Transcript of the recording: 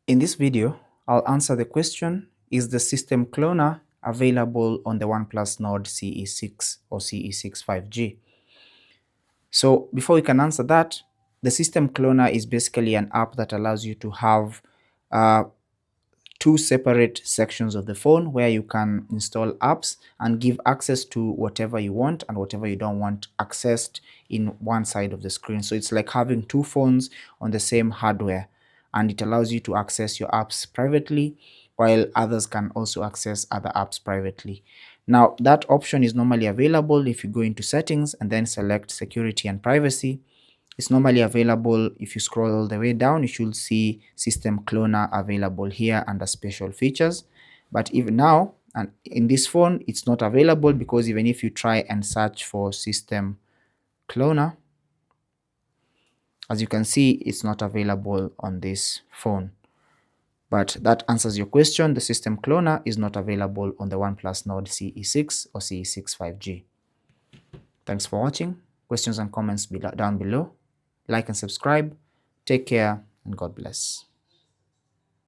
In this video, I'll answer the question, is the system cloner available on the OnePlus Nord CE6 or CE6 5G? So before we can answer that, the system cloner is basically an app that allows you to have two separate sections of the phone where you can install apps and give access to whatever you want and whatever you don't want accessed in one side of the screen. So it's like having two phones on the same hardware, and it allows you to access your apps privately while others can also access other apps privately. Now that option is normally available if you go into settings and then select security and privacy. It's normally available. If you scroll all the way down, you should see system cloner available here under special features. But even now, and in this phone, it's not available, because even if you try and search for system cloner, as you can see, it's not available on this phone. But that answers your question. The system cloner is not available on the OnePlus Nord CE6 or CE6 5G. Thanks for watching. Questions and comments down below. Like and subscribe. Take care and God bless.